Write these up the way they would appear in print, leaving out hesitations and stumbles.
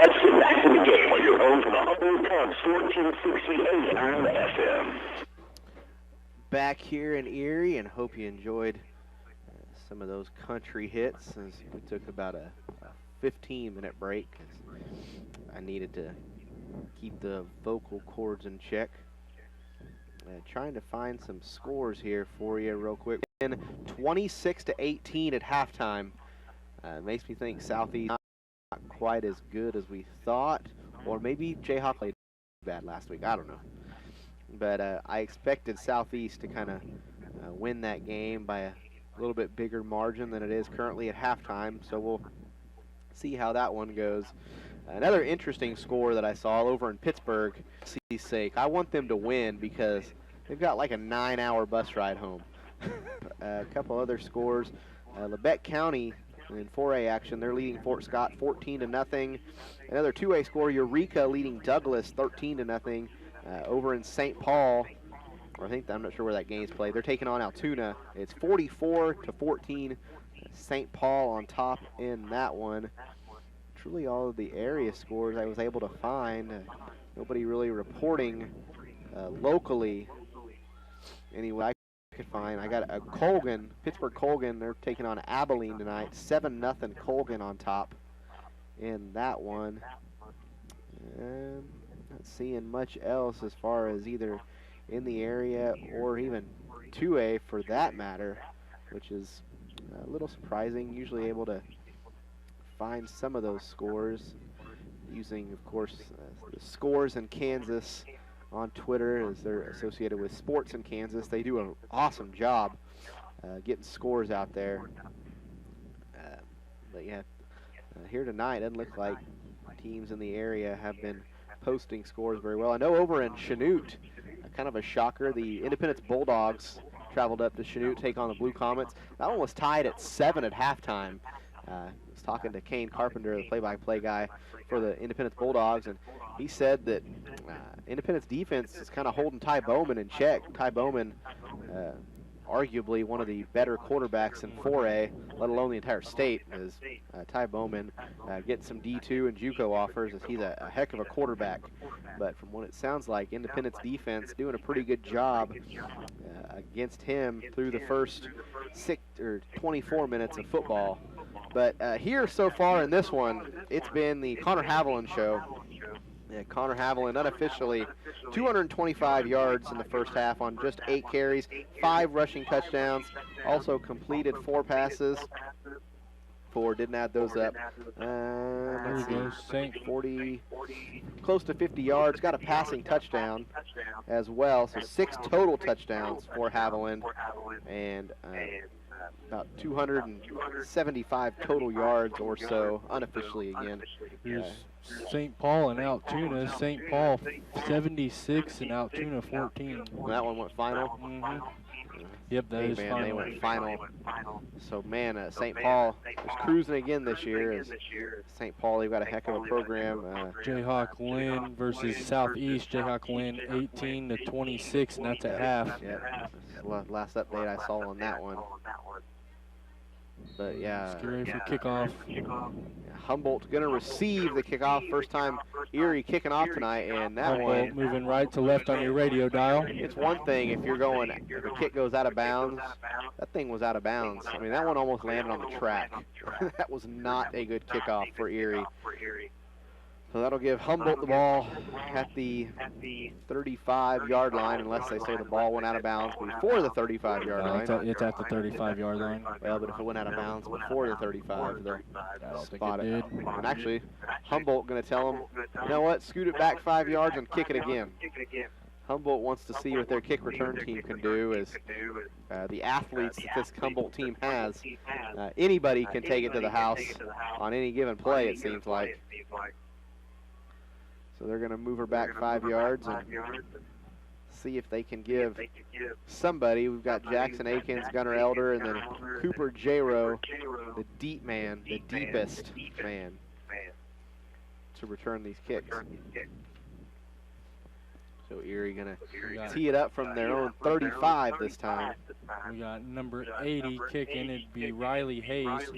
let's get back to the game on your home for the Humboldt Cubs, 1468 on FM. Back here in Erie, and hope you enjoyed some of those country hits, as we took about a 15-minute break. I needed to keep the vocal cords in check. Trying to find some scores here for you real quick. 26-18 at halftime. Makes me think Southeast not quite as good as we thought, or maybe Jayhawk played bad last week. I don't know. But I expected Southeast to kind of win that game by a little bit bigger margin than it is currently at halftime, so we'll see how that one goes. Another interesting score that I saw over in Pittsburgh, for C's sake, I want them to win because they've got like a 9-hour bus ride home. A couple other scores. Labette County in 4A action, they're leading Fort Scott 14-0. Another 2A score, Eureka leading Douglas 13-0. Over in St. Paul, or I'm not sure where that game's played. They're taking on Altoona. It's 44-14. St. Paul on top in that one. Truly all of the area scores I was able to find. Nobody really reporting locally. Anyway, I could find. I got a Colgan, Pittsburgh Colgan. They're taking on Abilene tonight. 7-0 Colgan on top in that one. Not seeing much else as far as either in the area or even 2A for that matter, which is a little surprising. Usually able to find some of those scores using, of course, the Scores in Kansas on Twitter, as they're associated with Sports in Kansas. They do an awesome job getting scores out there. But yeah, here tonight, it doesn't look like teams in the area have been posting scores very well. I know over in Chanute, kind of a shocker, the Independence Bulldogs traveled up to Chanute to take on the Blue Comets. That one was tied at 7 at halftime. I was talking to Kane Carpenter, the play-by-play guy for the Independence Bulldogs, and he said that Independence defense is kind of holding Ty Bowman in check. Ty Bowman, arguably one of the better quarterbacks in 4A, let alone the entire state, is Ty Bowman getting some D2 and JUCO offers, as he's a heck of a quarterback. But from what it sounds like, Independence defense doing a pretty good job against him through the first 24 minutes of football. But here so far in this one, it's been the Connor Haviland show. Yeah, Connor Haviland unofficially 225 yards in the first half on just 8 carries, 5 rushing touchdowns, also completed 4 passes. 4, didn't add those up. Let's see, 40, close to 50 yards, got a passing touchdown as well, so 6 total touchdowns for Haviland, and about 275 total yards or so, unofficially again. Here's St. Paul and Altoona. St. Paul 76 and Altoona 14. That one went final? Mm-hmm. Yep, that is final. They went final. So, man, St. Paul is cruising again this year. As St. Paul, they've got a heck of a program. Jayhawk Lynn versus Southeast. Jayhawk Lynn 18-26, and that's at half. Yeah, last update I saw on that one. But, yeah. Get ready for kickoff. Humboldt's going to receive the kickoff. First time Erie kicking off tonight, and that Humboldt one moving right to left on your radio dial. It's one thing if you're going, if the kick goes out of bounds. That thing was out of bounds. I mean, that one almost landed on the track. That was not a good kickoff for Erie. So that'll give Humboldt the ball at the 35-yard line, unless they say the ball went out of bounds before the 35-yard line. It's at the 35-yard line. Well, but if it went out of bounds before the 35, they'll spot it. Did. And actually, Humboldt going to tell them, you know what, scoot it back 5 yards and kick it again. Humboldt wants to see what their kick return team can do, as the athletes that this Humboldt team has. Anybody can take it to the house on any given play, it seems like. So they're going to move her back 5 yards and see if they can give somebody. We've got Jackson Akins, Gunnar Elder, and then Cooper J-Row, the deep man, the deepest man, to return these kicks. So Erie going to tee it up from their own 35 this time. We got number 80 kicking. It'd be Riley Hayes.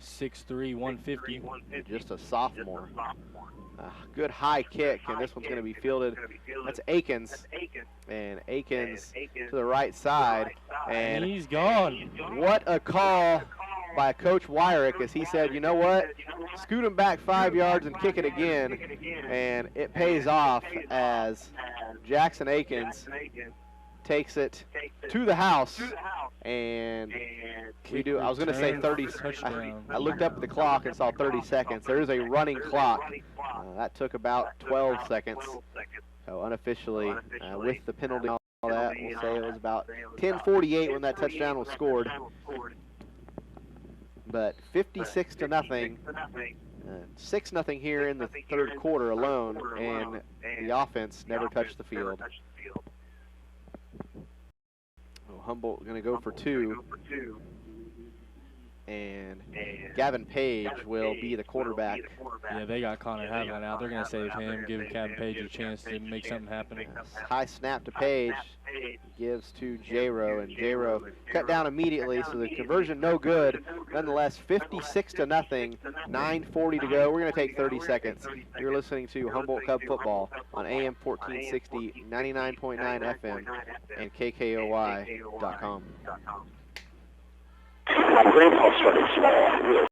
6'3", 150. Just a sophomore. Good high kick, and this one's going to be fielded. That's Akins. And Akins to the right side. And he's gone. What a call by Coach Wyrick, as he said, you know what, scoot him back 5 yards and kick it again. And it pays off as Jackson Akins takes it to the house, and we do. I was going to say 30. I looked up at the clock and saw 30 seconds. There is a running clock. That took about 12 seconds. So unofficially, with the penalty and all that, we'll say it was about 10:48 when that touchdown was scored. But 56-0, 6-0 here in the third quarter alone, and the offense never touched the field. Humboldt going to go for 2, and Gavin Page will be the quarterback. Yeah, they got Connor Havlin out. They're going to save him, give Gavin Page a chance to make something happen. High snap to Page, gives to J-Row, and J-Row cut down immediately, so the conversion no good. Nonetheless, 56-0, 9:40 to go. We're going to take 30 seconds. You're listening to Humboldt Cub Football on AM 1460, 99.9 FM, and KKOY.com. My grandpa started small, real.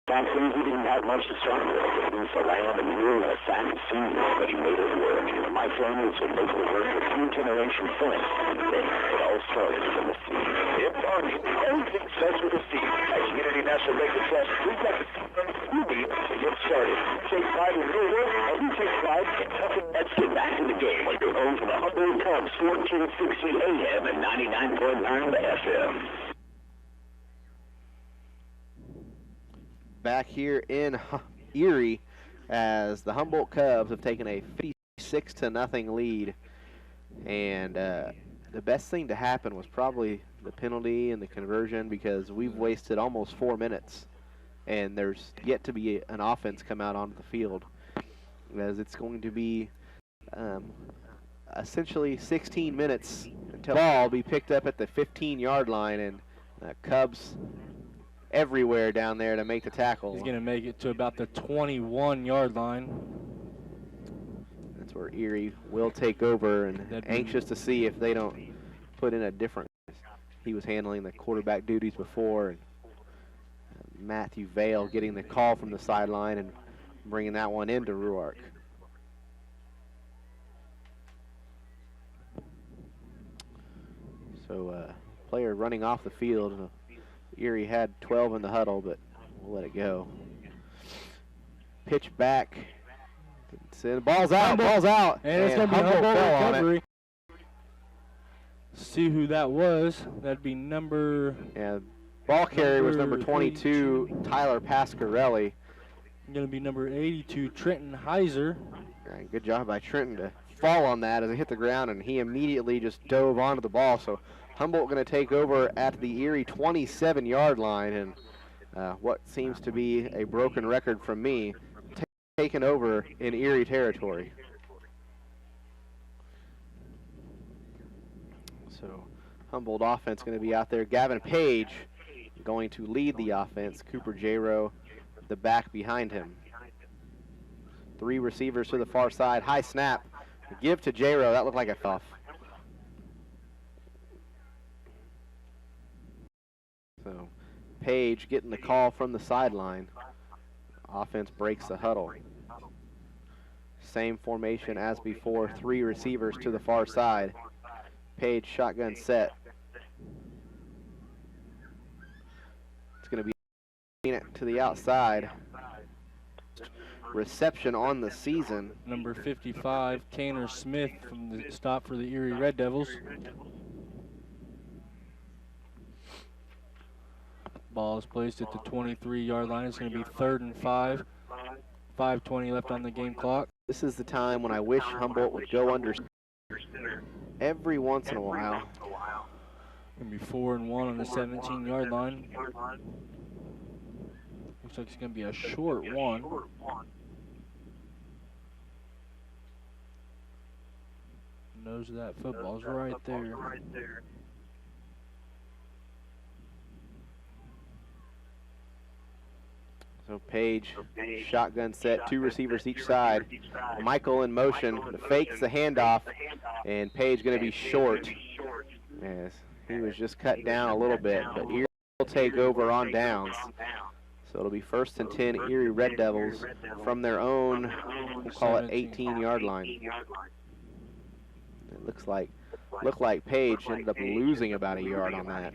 Back then, he didn't have much to start with. It was a lamb and mule and a sack of seeds, but he made it work. My family was a local work with 3 generations since. Then it all started from the seed. In farming, everything starts with a seed. At Community National Bank of Trust, we've got the seed you need to get started. Take pride in your work, and we take pride in helping. Let's get back in the game on your home for the Humboldt Cubs, 1460 AM and 99.9 FM. Back here in Erie, as the Humboldt Cubs have taken a 56-0 lead, and the best thing to happen was probably the penalty and the conversion, because we've wasted almost 4 minutes, and there's yet to be an offense come out onto the field, as it's going to be essentially 16 minutes until the ball will be picked up at the 15-yard line, and Cubs everywhere down there to make the tackle. He's going to make it to about the 21-yard line. That's where Erie will take over, and anxious to see if they don't put in a different. He was handling the quarterback duties before, and Matthew Vale getting the call from the sideline and bringing that one into Ruark. So player running off the field. Erie had 12 in the huddle, but we'll let it go. Pitch back. Ball's out, And it's going to be Humboldt recovery. See who that was. That'd be number... Yeah, ball carrier was number 22, 82. Tyler Pascarelli. Going to be number 82, Trenton Heiser. Right, good job by Trenton to fall on that as it hit the ground, and he immediately just dove onto the ball. So Humboldt going to take over at the Erie 27-yard line, and what seems to be a broken record from me, taken over in Erie territory. So Humboldt offense going to be out there. Gavin Page going to lead the offense. Cooper J-Row, the back behind him. 3 receivers to the far side. High snap. Give to J-Row. That looked like a tough. So Page getting the call from the sideline. Offense breaks the huddle. Same formation as before. 3 receivers to the far side. Page shotgun set. It's going to be to the outside. Reception on the season. Number 55, Tanner Smith from the stop for the Erie Red Devils. Ball is placed at the 23-yard line. It's going to be 3rd and 5. 5:20 left on the game clock. This is the time when I wish Humboldt would go under every once in a while. Going to be 4 and 1 on the 17-yard line. Looks like it's going to be a short one. Nose of that football's right there. So Page, shotgun set, 2 receivers each side. Michael in motion, fakes the handoff, and Page going to be short. As he was just cut down a little bit, but Erie will take over on downs. So it'll be 1st and 10 Erie Red Devils from their own, we'll call it 18-yard line. It looked like Page ended up losing about a yard on that.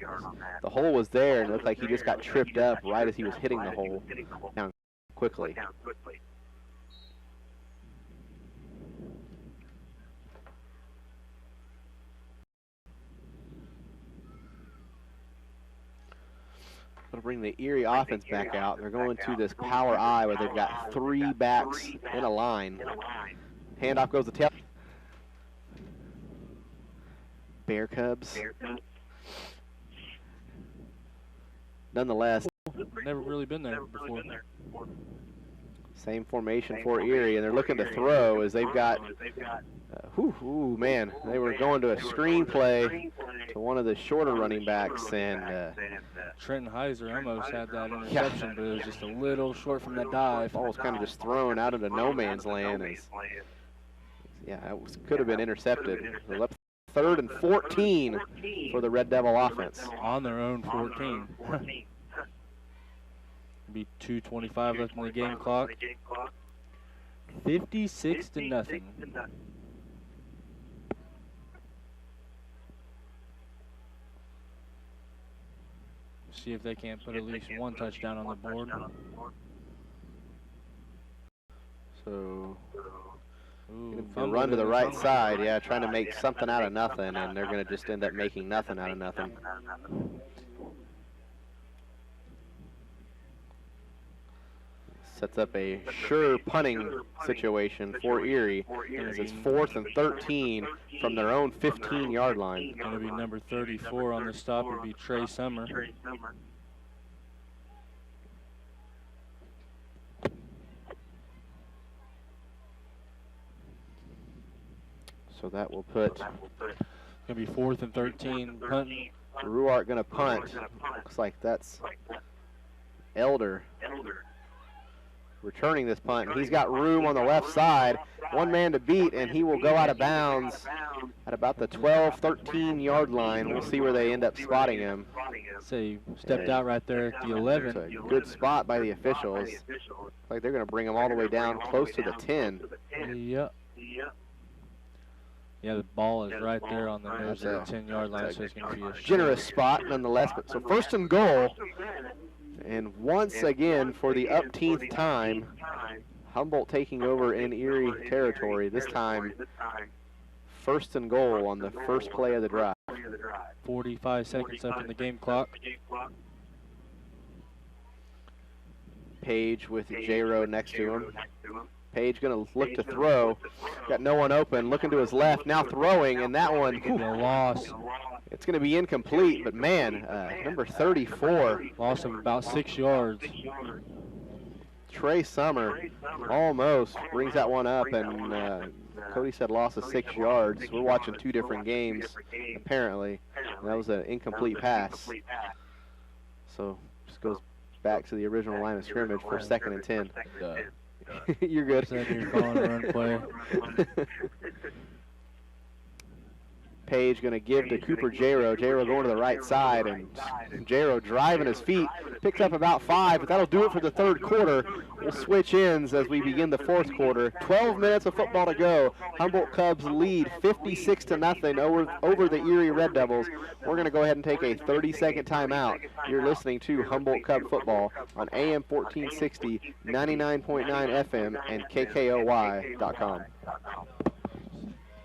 The hole was there, and it looked like he just got tripped up right as he was hitting the hole down quickly. It'll bring the Erie offense back out. They're going to this power I where they've got 3 backs in a line. Handoff goes to tail. Bear Cubs. Nonetheless, never really been there before. Same formation for Erie, and they're looking to throw as they've got, man, they were going to a screen play to one of the shorter running backs, and Trenton Heiser almost had that interception, but it was just a little short from that dive. Ball was kind of just thrown out into no man's land. It could have been intercepted. They're left 3rd and 14 for the Red Devil offense. On their own 14. Be 2:25 left in the game clock. 56-0. See if they can't put at least 1 touchdown on the board. So, run to the right side, trying to make something out of nothing, and they're going to just end up making nothing out of nothing. Sets up a sure punting situation for Erie, as it's 4th and 13 from their own 15-yard line. Going to be number 34 on the stop. Would be Trey Summer. So that will put. Going to be 4th and 13. Punting. Ruart going to punt. Looks like that's Elder returning this punt. He's got room on the left side. 1 man to beat, and he will go out of bounds at about the 12-13-yard line. We'll see where they end up spotting him. So he stepped out right there at the 11. It's a good spot by the officials. Looks like they're going to bring him all the way down close to the 10. Yep. Yeah, the ball is right there on the nose of the 10-yard line, so it's going to be a generous spot nonetheless. But so 1st and goal. And once again, for the upteenth time, Humboldt taking over in Erie territory. This time, 1st and goal on the first play of the drive. 45 seconds left in the game clock. Page with J-Row next to him. Page going to look to throw. Got no one open. Looking to his left. Now throwing, and that one, a loss. It's going to be incomplete, but man, number 34. Loss of about 6 yards. Trey Summer almost brings that one up, and Cody said loss of 6 yards. We're watching 2 different games, apparently. And that was an incomplete pass. So just goes back to the original line of scrimmage for 2nd and 10. You're good. You're calling a run play. Page going to give to Cooper J-Row. J-Row going to the right side, and J-Row driving his feet. Picks up about 5, but that'll do it for the 3rd quarter. We'll switch ends as we begin the 4th quarter. 12 minutes of football to go. Humboldt Cubs lead 56-0 over the Erie Red Devils. We're going to go ahead and take a 30-second timeout. You're listening to Humboldt Cub football on AM 1460, 99.9 FM, and KKOY.com.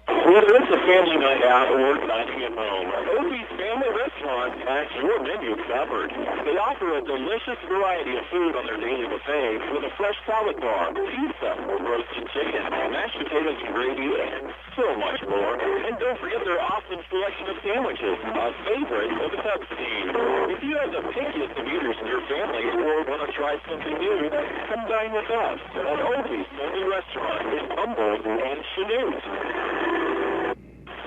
Whether it's a family night out or dining at home, Opie's Family Restaurant has your menu covered. They offer a delicious variety of food on their daily buffet with a fresh salad bar, pizza, roasted chicken, mashed potatoes and gravy, and so much more. And don't forget their awesome selection of sandwiches, a favorite of the Cubs team. If you have the pickiest of eaters in your family or want to try something new, come dine with us at Opie's Family Restaurant in Humboldt and Chanute.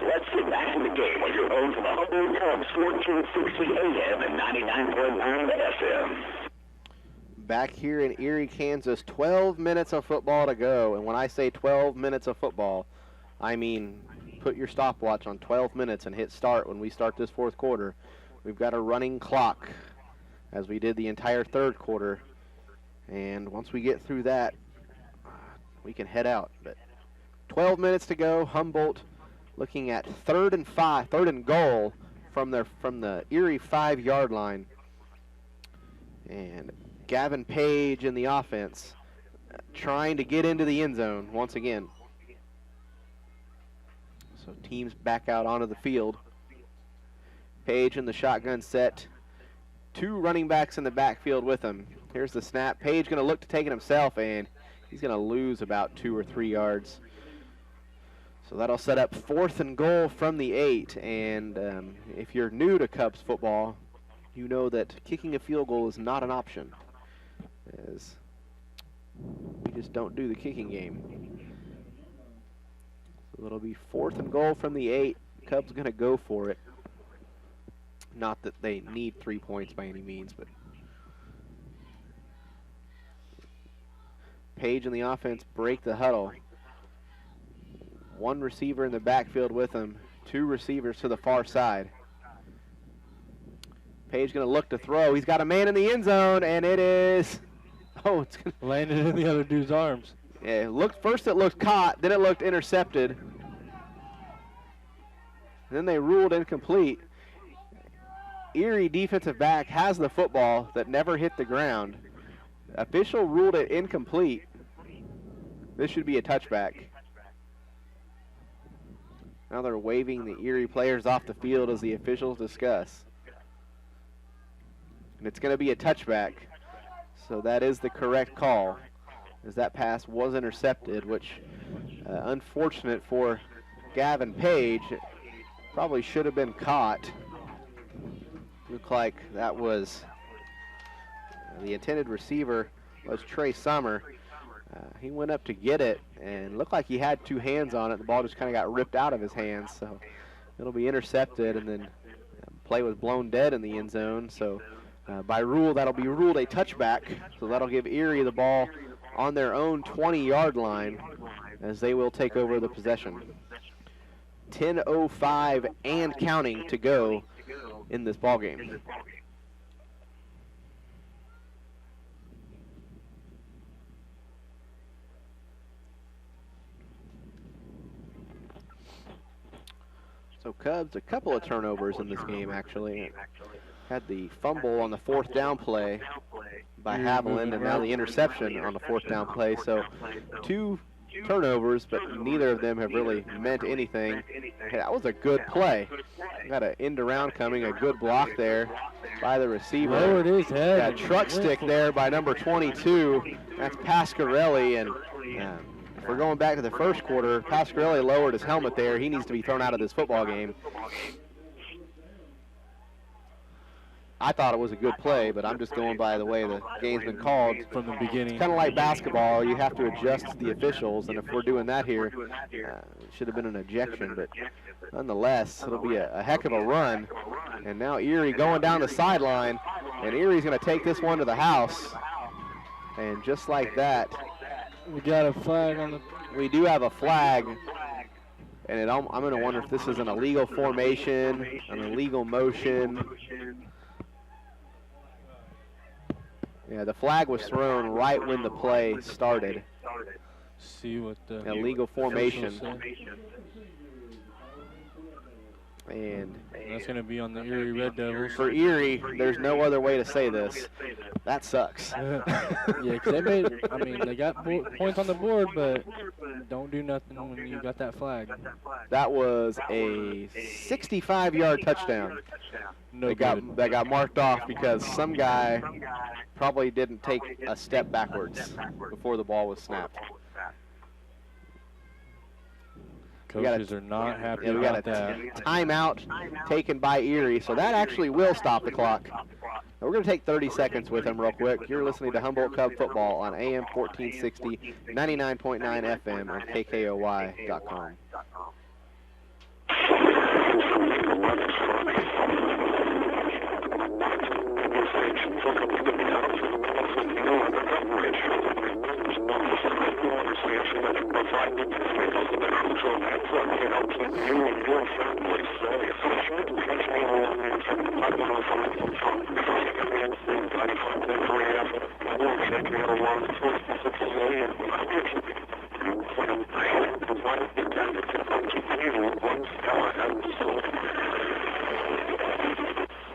Let's get back to the game on your home for the Humboldt Cubs, 1460 AM and 99.9 FM. back here in Erie, Kansas. 12 minutes of football to go. And when I say 12 minutes of football, I mean put your stopwatch on 12 minutes and hit start when we start this fourth quarter. We've got a running clock as we did the entire third quarter. And once we get through that, we can head out. But 12 minutes to go. Humboldt looking at third and goal from the Erie 5-yard line. And Gavin Page in the offense trying to get into the end zone once again. So teams back out onto the field. Page in the shotgun set. 2 running backs in the backfield with him. Here's the snap. Page going to look to take it himself, and he's going to lose about 2 or 3 yards. So that'll set up 4th and goal from the 8. And if you're new to Cubs football, you know that kicking a field goal is not an option, as we just don't do the kicking game. So it'll be 4th and goal from the 8. Cubs going to go for it. Not that they need 3 points by any means, but Page and the offense break the huddle. 1 receiver in the backfield with him. 2 receivers to the far side. Page going to look to throw. He's got a man in the end zone, and it is... Oh, it's going to... Landed in the other dude's arms. Yeah, first it looked caught, then it looked intercepted. Then they ruled incomplete. Erie defensive back has the football that never hit the ground. Official ruled it incomplete. This should be a touchback. Now they're waving the Erie players off the field as the officials discuss. And it's going to be a touchback. So that is the correct call, as that pass was intercepted, which unfortunate for Gavin Page. It probably should have been caught. Looked like that was the intended receiver was Trey Summer. He went up to get it and looked like he had 2 hands on it. The ball just kind of got ripped out of his hands, so it'll be intercepted, and then play was blown dead in the end zone. So by rule, that'll be ruled a touchback. So that'll give Erie the ball on their own 20-yard line as they will take over the possession. 10:05 and counting to go in this ball game. So Cubs, a couple of turnovers in this game actually. Had the fumble on the 4th down play by Haviland, and now the interception on the 4th down play. So 2 turnovers, but neither of them have really meant anything. Hey, that was a good play. Got an end around coming, a good block there by the receiver. Lowered his head. Got a truck stick there by number 22. That's Pasquarelli, and if we're going back to the first quarter, Pasquarelli lowered his helmet there. He needs to be thrown out of this football game. I thought it was a good play, but I'm just going by the way the game's been called. From the beginning. Kind of like basketball, you have to adjust the officials, and if we're doing that here, it should have been an ejection, but nonetheless, it'll be a heck of a run. And now Erie going down the sideline, and Erie's going to take this one to the house. And just like that, we got a flag on the... We do have a flag, and I'm going to wonder if this is an illegal formation, an illegal motion. Yeah, the flag was thrown right when the play started. See what the illegal formation. And that's going to be on the Erie Red Devils. For Erie, there's no other way to say this. That sucks. Yeah, because they made, I mean, they got points on the board, but don't do nothing when you got that flag. That was a 65-yard touchdown. No that got marked off because some guy probably didn't take a step backwards before the ball was snapped. Coaches are not happy we got about that. Timeout taken by Erie, so that actually will stop the clock. We're going to take 30 seconds with them real quick. You're listening to Humboldt Cub Football on AM 1460, 99.9 FM, and KKOY.com.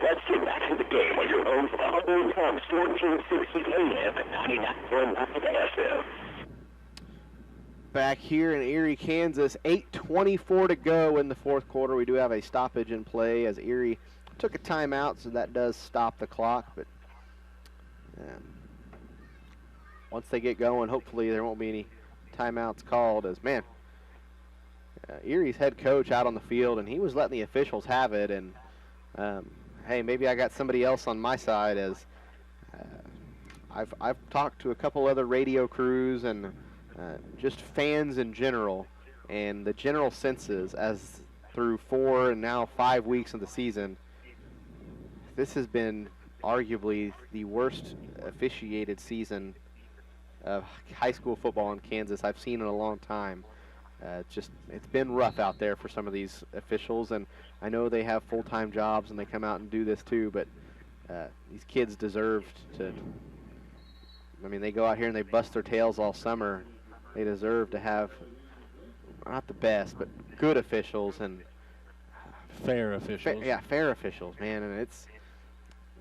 Let's get back to the game on your home for the Humboldt Times 1460 AM and 99.9 FM. Back here in Erie, Kansas, 8:24 to go in the fourth quarter. We do have a stoppage in play as Erie took a timeout, so that does stop the clock. But once they get going, hopefully there won't be any timeouts called. As man, Erie's head coach out on the field, and he was letting the officials have it. And hey, maybe I got somebody else on my side. As I've talked to a couple other radio crews and just fans in general, and the general senses as through 4 and now 5 weeks of the season, this has been arguably the worst officiated season of high school football in Kansas I've seen in a long time. It's been rough out there for some of these officials, and I know they have full-time jobs and they come out and do this too, but these kids deserved to, I mean, they go out here and they bust their tails all summer. They deserve to have not the best, but good officials and fair officials. Fair officials, man. And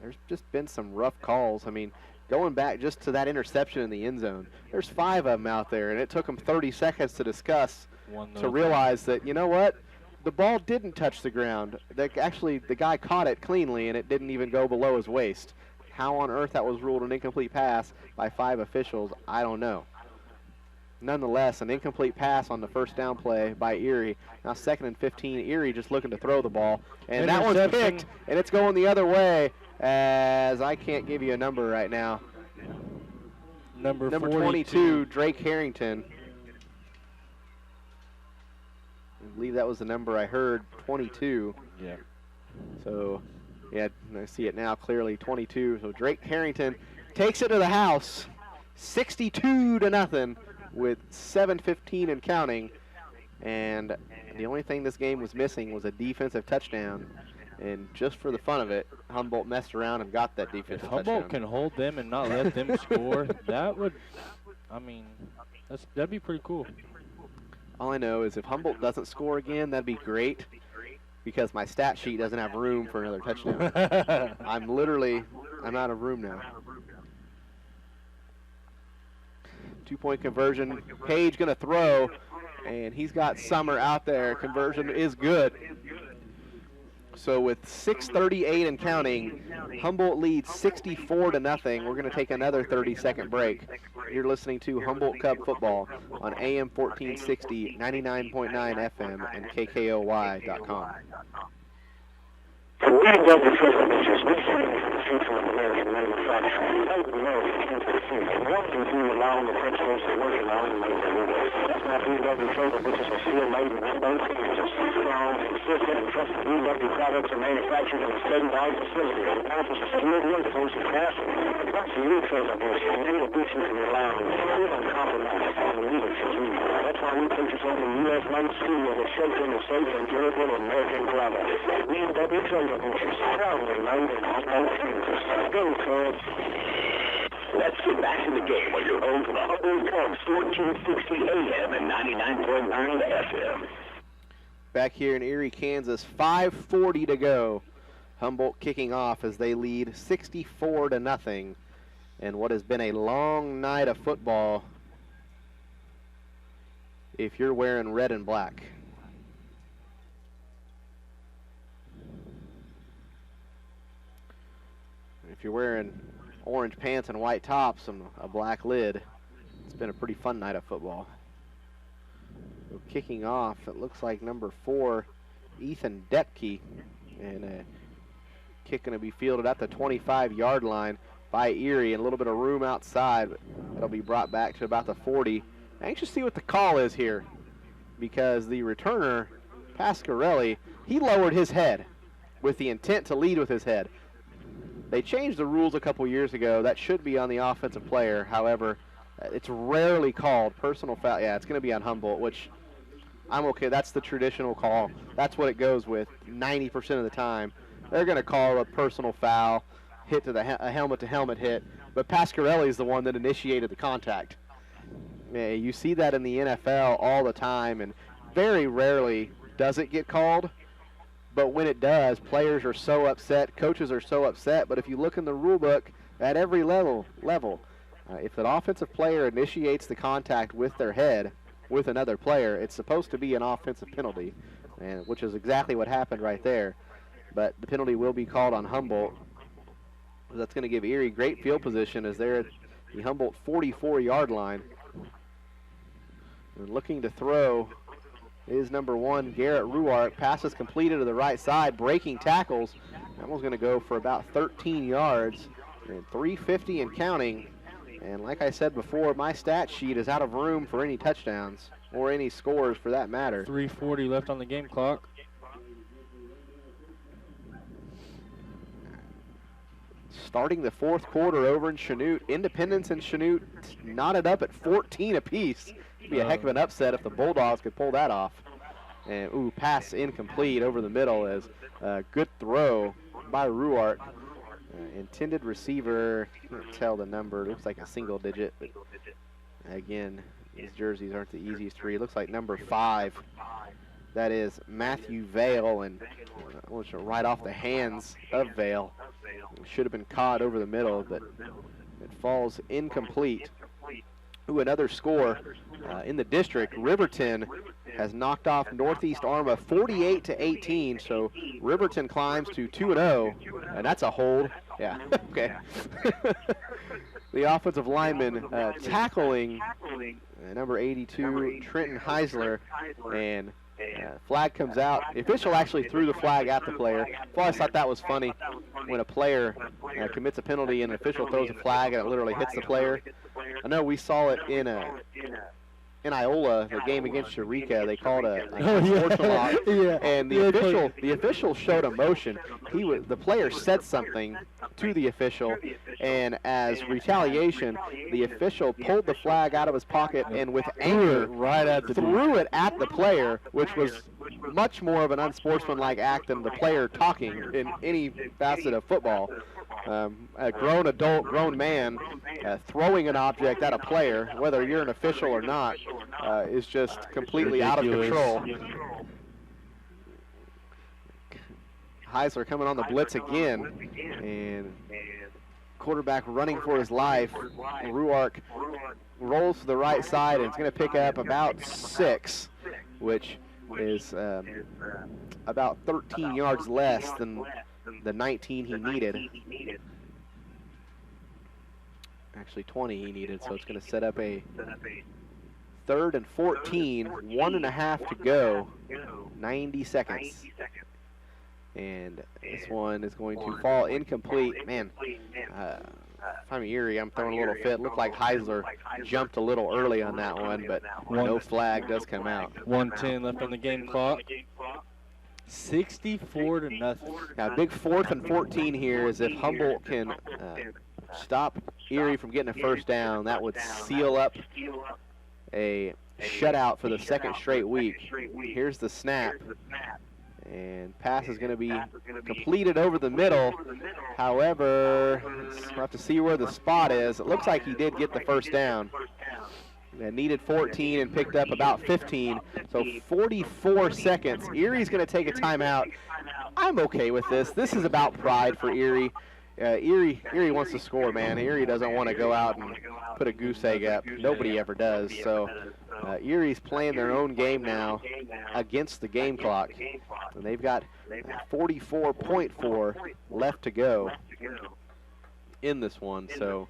there's just been some rough calls. I mean, going back just to that interception in the end zone, there's 5 of them out there, and it took them 30 seconds to discuss to realize that, you know what, the ball didn't touch the ground. Actually, the guy caught it cleanly, and it didn't even go below his waist. How on earth that was ruled an incomplete pass by 5 officials, I don't know. Nonetheless, an incomplete pass on the first down play by Erie. Now 2nd and 15, Erie just looking to throw the ball. And that one's picked, and it's going the other way, as I can't give you a number right now. Number 22, Drake Harrington. I believe that was the number I heard, 22. Yeah. So, yeah, I see it now clearly, 22. So Drake Harrington takes it to the house, 62-0. With 7:15 and counting, and the only thing this game was missing was a defensive touchdown. And just for the fun of it, Humboldt messed around and got that defensive touchdown. If Humboldt can hold them and not let them score, that would, I mean, that'd be pretty cool. All I know is if Humboldt doesn't score again, that'd be great, because my stat sheet doesn't have room for another touchdown. I'm out of room now. 2-point conversion. Page going to throw, and he's got Summer out there. Conversion is good. So with 6:38 and counting, Humboldt leads 64-0. We're going to take another 30-second break. You're listening to Humboldt Cub Football on AM 1460, 99.9 FM, and KKOY.com. Products are manufactured in a state-of-the-art facility and offers a skilled workforce of craftsmen. Plus, the youth celebration and any addition to your lounge is uncompromised on leadership. That's why we purchase only U.S.-made steel that's shaped in a safe and durable American product. B&W Trailer Ventures, proudly made in Humboldt, Kansas. Go, Cubs. Let's get back to the game on your home for the Humboldt Cubs, 1460 AM and 99.9 FM. Back here in Erie, Kansas, 5:40 to go. Humboldt kicking off as they lead 64-0 in what has been a long night of football if you're wearing red and black. If you're wearing orange pants and white tops and a black lid, it's been a pretty fun night of football. So kicking off, it looks like number 4, Ethan Depke, and a kick going to be fielded at the 25-yard line by Erie, and a little bit of room outside, but it'll be brought back to about the 40. Anxious to see what the call is here, because the returner, Pasquarelli, he lowered his head with the intent to lead with his head. They changed the rules a couple years ago. That should be on the offensive player. However, it's rarely called personal foul. Yeah, it's going to be on Humboldt, which I'm okay. That's the traditional call. That's what it goes with 90% of the time. They're going to call a personal foul, hit to a helmet-to-helmet hit, but Pasquarelli is the one that initiated the contact. Yeah, you see that in the NFL all the time, and very rarely does it get called. But when it does, players are so upset, coaches are so upset. But if you look in the rule book, at every level, if an offensive player initiates the contact with their head with another player, it's supposed to be an offensive penalty, and which is exactly what happened right there. But the penalty will be called on Humboldt. That's going to give Erie great field position as they're at the Humboldt 44-yard line. And looking to throw is number 1, Garrett Ruark. Passes completed to the right side, breaking tackles. That one's going to go for about 13 yards and 350 and counting. And like I said before, my stat sheet is out of room for any touchdowns or any scores for that matter. 3:40 left on the game clock. Starting the fourth quarter over in Chanute. Independence and Chanute knotted up at 14 apiece. It'd be a heck of an upset if the Bulldogs could pull that off. And, ooh, pass incomplete over the middle as a good throw by Ruark. Intended receiver, can't tell the number. Looks like a single digit. But again, these jerseys aren't the easiest to read. Looks like number 5. That is Matthew Vale, and right off the hands of Vale. Should have been caught over the middle, but it falls incomplete. Ooh, another score in the district. Riverton has knocked off Northeast Arma 48-18, so Riverton climbs to 2-0, and that's a hold. Yeah, okay. The offensive lineman tackling number 82, Trenton Heisler, and flag comes out. The official actually threw the flag at the player. I always thought that was funny when a player commits a penalty and an official throws a flag and it literally hits the player. I know we saw it in Iola, the game against Eureka. They called a unfortunate loss, and the official showed emotion. The player said something to the official, and as retaliation, the official pulled the flag out of his pocket and with anger threw it at the player, which was much more of an unsportsmanlike act than the player talking in any facet of football. A grown adult, grown man throwing an object at a player, whether you're an official or not, is just completely out of control. Heisler coming on the blitz again, and quarterback running for his life. Ruark rolls to the right side, and it's going to pick up about 6, which is about 13 yards less than the 19 he needed. Actually 20 he needed, so it's going to set up a 3rd and 14, 1.5 to go, 90 seconds. And this one is going to fall incomplete. Man, if I'm Erie, I'm throwing a little fit. Looked like Heisler jumped a little early on that one, but no flag does come out. 1:10 left on the game clock. 64-0. Now, big 4th and 14 here is if Humboldt can stop Erie from getting a first down. That would seal up a shutout for the 2nd straight week. Here's the snap. And pass is going to be completed over the middle. However, we'll have to see where the spot is. It looks like he did get the first down. Needed 14 and picked up about 15. So 44 seconds. Erie's going to take a timeout. I'm okay with this. This is about pride for Erie. Erie wants to score, man. Erie doesn't want to go out and put a goose egg up. Nobody ever does. So Erie's playing their own game now against the game clock. And they've got 44.4 left to go in this one. So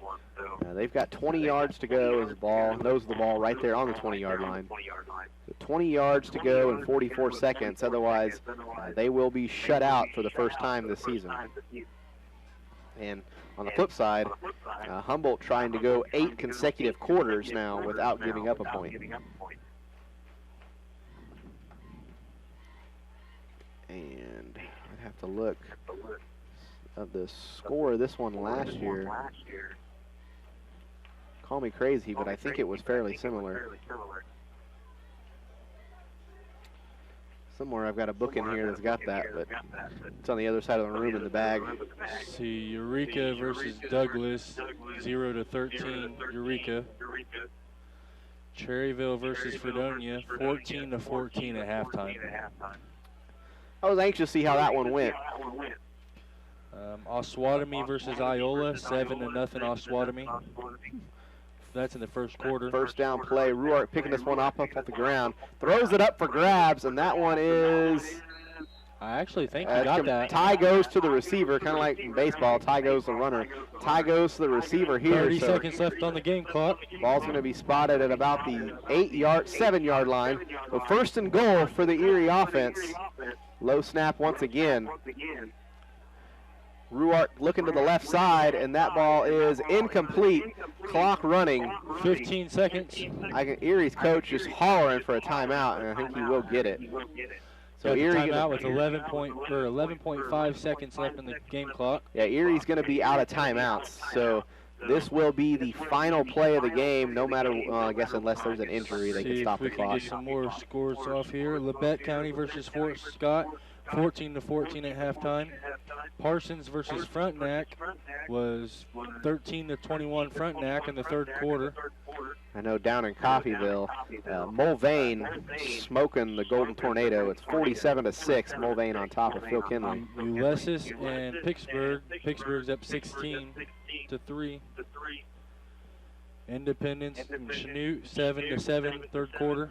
they've got 20 yards to go as the ball, nose of the ball right there on the 20-yard line. So 20 yards to go in 44 seconds. Otherwise, they will be shut out for the first time this season. And on the flip side, Humboldt trying to go 8 consecutive quarters now without giving up a point. And I'd have to look. of the score of this one last year. Call me crazy, but I think it was fairly similar. Somewhere I've got a book in here that's got that, but it's on the other side of the room in the bag. See, Eureka versus Douglas, 0-13, Eureka. Cherryville versus Fredonia, 14-14 at halftime. I was anxious to see how that one went. Osawatomie versus Iola, 7-0 Osawatomie. That's in the first quarter. First down play. Ruark picking this one up off the ground. Throws it up for grabs, and that one is... I actually think he got that. Tie goes to the receiver, kind of like in baseball. Tie goes to the runner. Tie goes to the receiver here. 30 seconds left on the game clock. Ball's going to be spotted at about the 7-yard line. So first and goal for the Erie offense. Low snap once again. Ruark looking to the left side, and that ball is incomplete. Clock running. 15 seconds. Erie's coach is hollering for a timeout, and I think he will get it. So Erie timeout with 11.5 seconds left in the game clock. Yeah, Erie's going to be out of timeouts, so this will be the final play of the game. No matter, I guess, unless there's an injury, they can stop the clock. See if we can get some more scores off here. Labette County versus Fort Scott, 14-14 at halftime. Parsons versus Frontenac was 13-21 Frontenac in the third quarter. I know down in Coffeyville, Mulvane smoking the Golden Tornado. It's 47-6. Mulvane on top of Phil Kinley. Ulysses and Pittsburgh. Pittsburgh's up 16-3. Independence and Chanute 7-7 third quarter.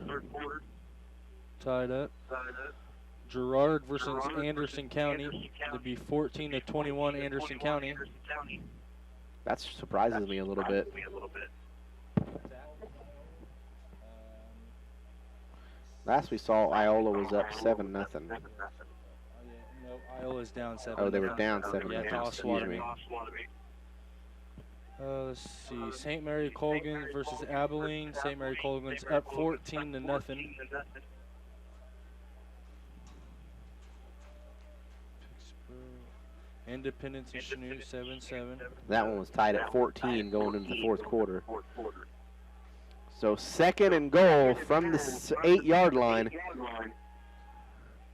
Tied up. Girard versus Anderson County. It'd be 14-21 Anderson County. That surprises me a little bit. Last we saw, Iola was up 7-0. No, Iola's down 7. Oh, they were down 7-0. Yeah, Excuse me. Let's see. St. Mary Colgan versus Abilene. St. Mary Colgan's up 14-0. Independence and Chanute 7-7. That one was tied at 14 going into the fourth quarter. So second and goal from the 8-yard line.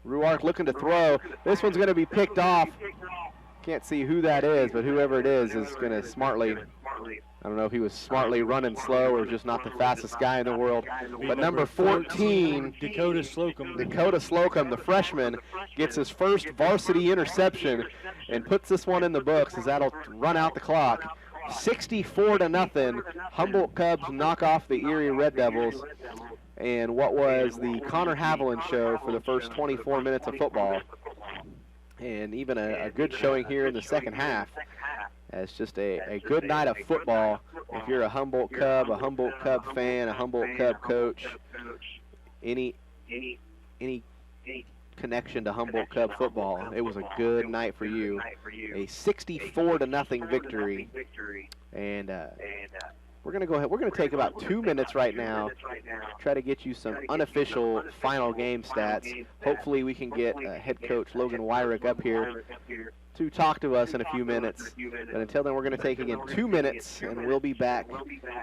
Ruark looking to throw. This one's going to be picked off. Can't see who that is, but whoever it is going to smartly, I don't know if he was smartly running slow or just not the fastest guy in the world. But number 14, Dakota Slocum. Dakota Slocum, the freshman, gets his first varsity interception and puts this one in the books as that'll run out the clock. 64-0, Humboldt Cubs knock off the Erie Red Devils, and what was the Connor Haviland show for the first 24 minutes of football. And even a good showing here in the second half. It's just a good night of football. If you're a Humboldt Cub fan, a Humboldt Cub coach, any connection to Humboldt Cub football, it was a good night for you. A 64-0 victory. And we're going to go ahead. We're going to take about 2 minutes right now, try to get you some unofficial final game stats. Hopefully we can get head coach Logan Wyrick up here to talk to us in a few minutes. But until then, we're going to take again 2 minutes, and we'll be back.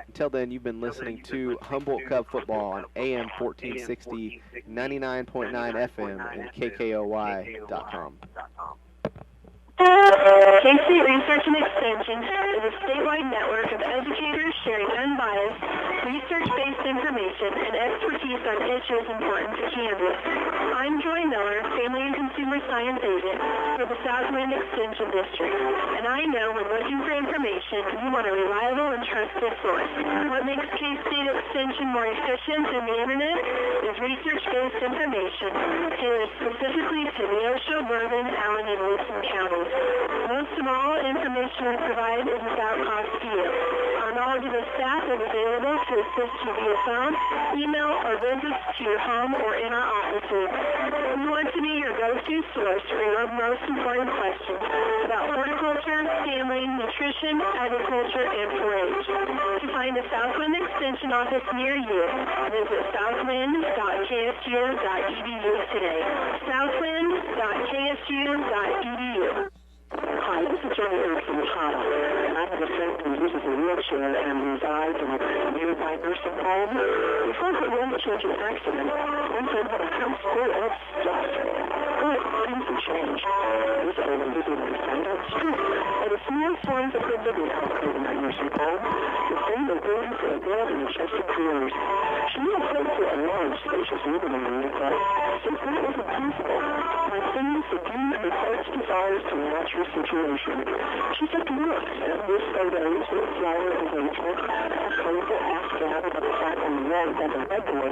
Until then, you've been listening to Humboldt Cub football on AM 1460, 99.9 FM, and KKOY.com. KC Research and Extension is a statewide network of educators sharing unbiased, research-based information and expertise on issues important to Kansas. I'm Joy Miller, Family and Consumer Science Agent for the Southwind Extension District, and I know when looking for information, you want a reliable and trusted source. What makes K-State Extension more efficient than the Internet is research-based information tailored specifically to Neosho, Bourbon, Allen, and Wilson counties. Most of all, information we provide is without cost to you. Our knowledgeable staff is available to assist you via phone, email, or visits to your home or in our offices. We want to be your go-to source for your most important questions about horticulture, family, nutrition, agriculture, and forage. To find a Southwind Extension office near you, visit southwind.ksu.edu today. southwind.ksu.edu. Hi, this is Johnny Erie from Humboldt, and I have a friend who uses a wheelchair and resides in a nearby nursing home. Before her life-changing accident, one friend had a house full of stuff. But things have changed. This older visitor found out street that a small signs of her living outcome in that nursing home. The same as waiting for a bed and a chest of drawers. She had hoped for a large, spacious living room, but since that wasn't possible, my friend subdued her heart's desires to match her situation. She took a look at this photos with flower arrangement, a colorful afghan with a plaque on the wall above a red boy.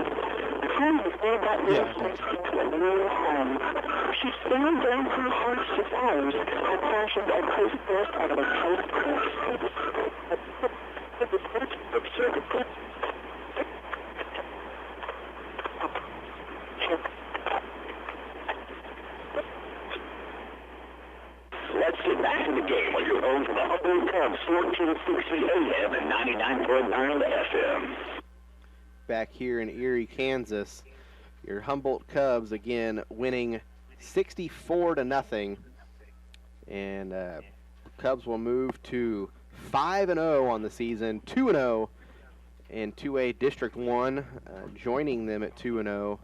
The friend was made that little place into a real home. She scaled down her heart's desires and fashioned a cozy nest out of a coat Let's get back to the game on your own for the Humboldt Cubs, 1460 AM and 99.9 FM. Back here in Erie, Kansas, your Humboldt Cubs again winning 64-0, and Cubs will move to 5-0 on the season, 2-0 in 2A District 1. Joining them at 2-0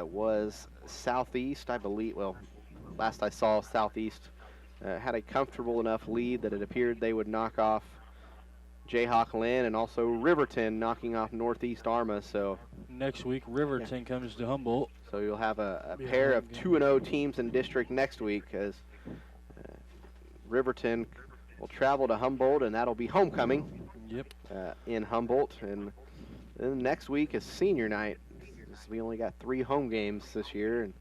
was Southeast, I believe. Well, last I saw, Southeast had a comfortable enough lead that it appeared they would knock off Jayhawk Lynn, and also Riverton knocking off Northeast Arma. So next week, Riverton comes to Humboldt. So you'll have a pair of 2-0 teams in district next week, as Riverton will travel to Humboldt, and that'll be homecoming. Yep. In Humboldt, and then next week is senior night. We only got 3 home games this year, and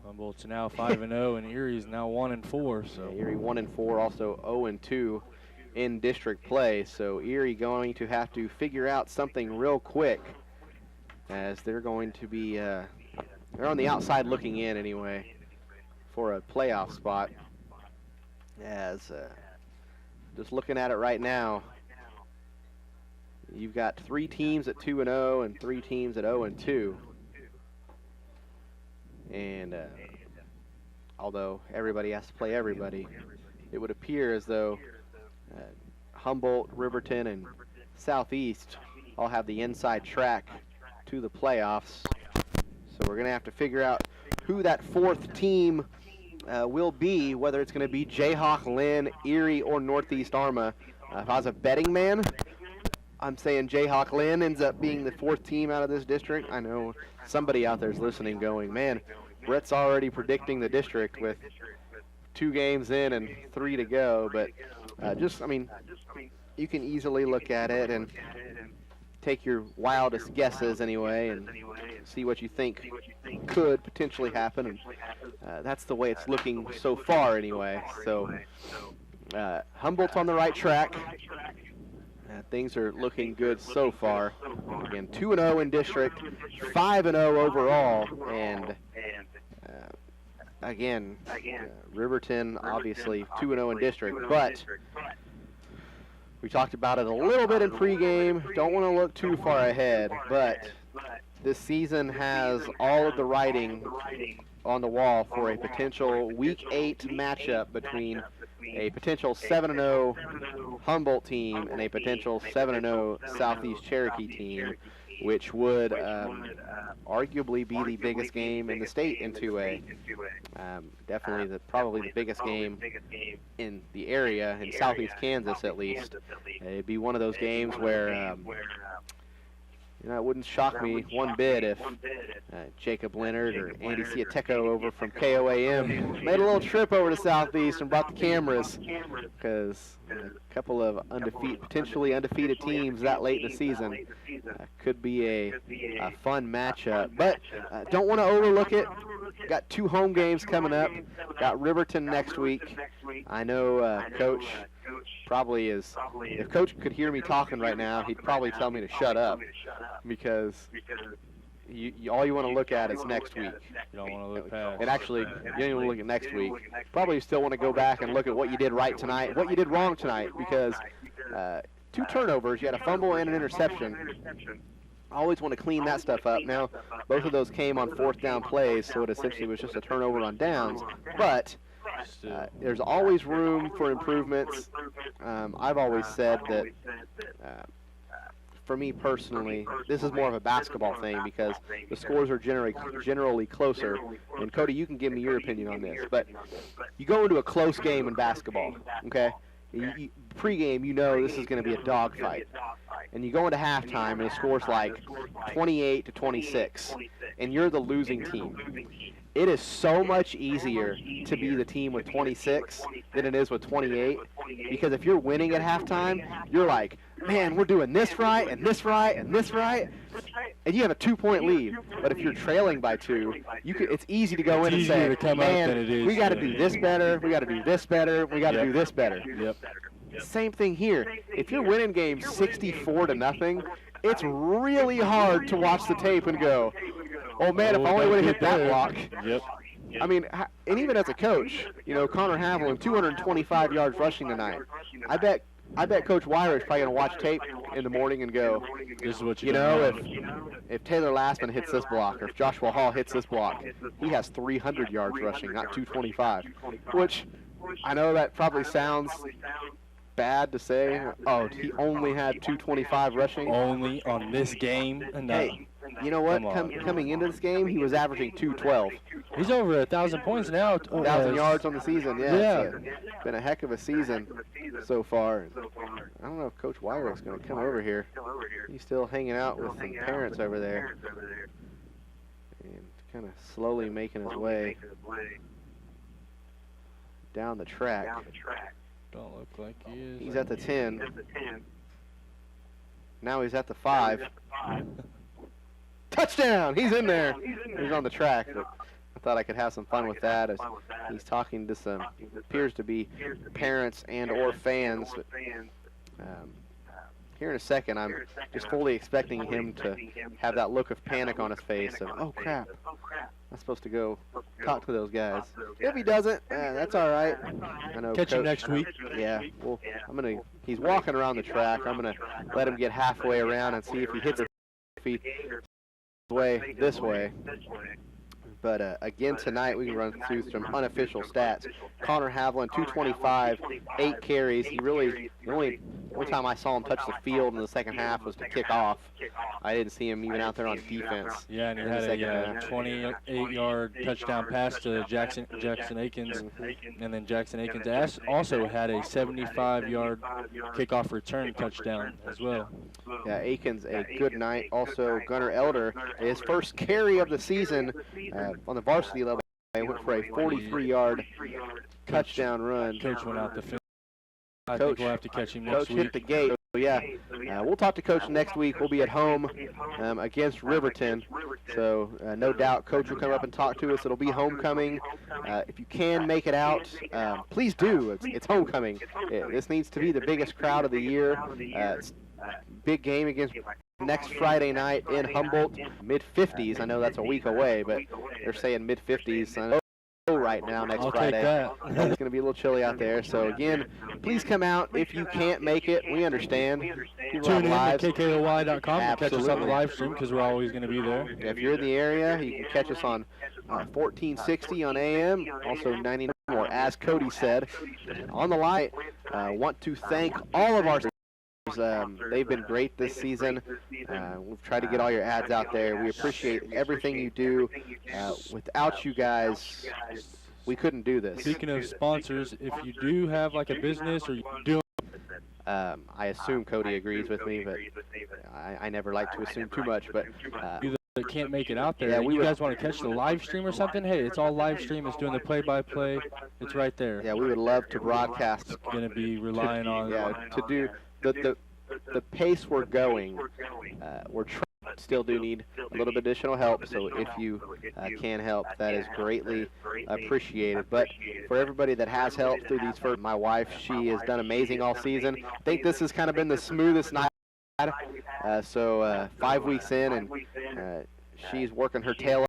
Humboldt's now 5-0, and Erie's now 1-4. So Erie 1-4, also 0-2 in district play. So Erie going to have to figure out something real quick, as they're going to be they're on the outside looking in anyway for a playoff spot. As just looking at it right now, you've got 3 teams at 2-0 and 3 teams at 0-2. And although everybody has to play everybody, it would appear as though Humboldt, Riverton, and Southeast all have the inside track to the playoffs. So we're going to have to figure out who that 4th team will be, whether it's going to be Jayhawk, Lynn, Erie, or Northeast Arma. If I was a betting man, I'm saying Jayhawk Lynn ends up being the 4th team out of this district. I know somebody out there is listening going, man, Brett's already predicting the district with 2 games in and 3 to go. But I mean, you can easily look at it and take your wildest guesses anyway and see what you think could potentially happen. And that's the way it's looking so far anyway. So Humboldt's on the right track. Things are looking good so far. Again, 2-0 in district, 5-0 overall, and again, Riverton obviously 2-0 in district, but we talked about it a little bit in pregame. Don't want to look too far ahead, but this season has all of the writing on the wall for a potential Week 8 matchup between a potential 7-0 Humboldt team and a potential 7-0 Southeast Cherokee team, which would arguably be the biggest game in the state in 2A. Definitely probably the biggest game in the area, in Southeast Kansas at least. It'd be one of those games where it wouldn't shock me one bit if Jacob Leonard or Andy Ciateco over from KOAM made a little trip over to Southeast and brought the cameras, because a couple of potentially undefeated teams that late in the season could be a fun matchup. But don't want to overlook it. Got 2 home games coming up. Got Riverton next week. I know Coach probably is, if Coach could hear me talking right now, he'd probably tell me to shut up, because all you want to look at is next week. You don't want to look past. And actually, you don't even look at next week. Probably still want to go back and look at what you did right tonight, what you did wrong tonight, because 2 turnovers, you had a fumble and an interception. I always want to clean that stuff up. Now, both of those came on 4th down plays, so it essentially was just a turnover on downs. But There's always room for improvements. I've always said that, for me personally, this is more of a basketball thing because the scores are generally closer. And Cody, you can give me your opinion on this, but you go into a close game in basketball, okay? Pre-game, you know this is going to be a dogfight. And you go into halftime and the score's like 28-26, and you're the losing team. It is so much easier to be the team with 26 than it is with 28, because if you're winning at halftime, you're like, man, we're doing this right and this right and this right, and you have a 2-point lead. But if you're trailing by 2, it's easy to go in and say, man, we got to do this better, we got to do this better, we got to do this better. Yep. Same thing here. If you're winning games 64-0, it's really hard to watch the tape and go, oh man, if I only would have hit that block. Yep. I mean, and even as a coach, you know, Connor Haviland, 225 yards rushing tonight. I bet Coach Weiler is probably going to watch tape in the morning and go, this is what you know, if Taylor Lastman hits this block, or if Joshua Hall hits this block, he has 300 yards rushing, not 225. Which, I know that probably sounds bad to say. Oh, he only had 225 rushing. Only on this game. Hey, you know what? Coming into this game, he was averaging 212. He's over 1,000 points now. 1,000 yards on the season. Yeah. It's been a heck of a season so far. I don't know if Coach Weiler is going to come over here. He's still hanging out with some parents over there, and kind of slowly making his way down the track. Don't look like he is. He's at the 10. Now he's at the 5. Touchdown! He's in there. He's on the track. But I thought I could have some fun with that as he's talking to some, appears to be parents and or fans. But, here in a second, I'm just fully expecting him to have that look of panic on his face of, oh crap, I'm supposed to go talk to those guys. If he doesn't, that's all right. I know. Catch him next week. Yeah. Well, he's walking around the track. I'm gonna let him get halfway around and see if he hits this way. But again tonight, we can run through some unofficial stats. Connor Haviland, 225, 8 carries. He really, the only time I saw him touch the field in the second half was to kick off. I didn't see him even out there on defense. Yeah, and he had a 28-yard touchdown pass to Jackson Akins, and then Jackson Akins also had a 75-yard kickoff return touchdown as well. Yeah, Akins a good night. Also, Gunnar Elder, his first carry of the season on the varsity level, he went for a 43-yard touchdown run. Coach went out the field. I think we'll have to catch him next week. week. Hit the gate. Yeah, we'll talk to Coach next week. We'll be at home against Riverton. So no doubt Coach will come up and talk to us. It'll be homecoming. If you can make it out, please do. It's homecoming. This needs to be the biggest crowd of the year. It's big game against next Friday night in Humboldt, mid-50s. I know that's a week away, but they're saying mid-50s. Right now next Friday. It's going to be a little chilly out there. So again, please come out. If you can't make it, we understand. Tune in at KKOY.com and catch us on the live stream because we're always going to be there. If you're in the area, you can catch us on 1460 on AM, also 99, or as Cody said, on the light. Want to thank all of our they've been great this season. We've tried to get all your ads out there. We appreciate everything you do. Without you guys, we couldn't do this. Speaking of sponsors, if you do have like a business or you do, I assume Cody agrees with me, but I never like to assume too much. But you that can't make it out there, and you guys want to catch the live stream or something, hey, it's all live stream. It's doing the play-by-play. It's right there. Yeah, we would love to broadcast. It's going to be relying on to do the pace we're going. We're still do need a little bit additional help, so if you can help, that is greatly appreciated. But for everybody that has helped through these first, my wife, she has done amazing all season. I think this has kind of been the smoothest night. So 5 weeks in, and she's working her tail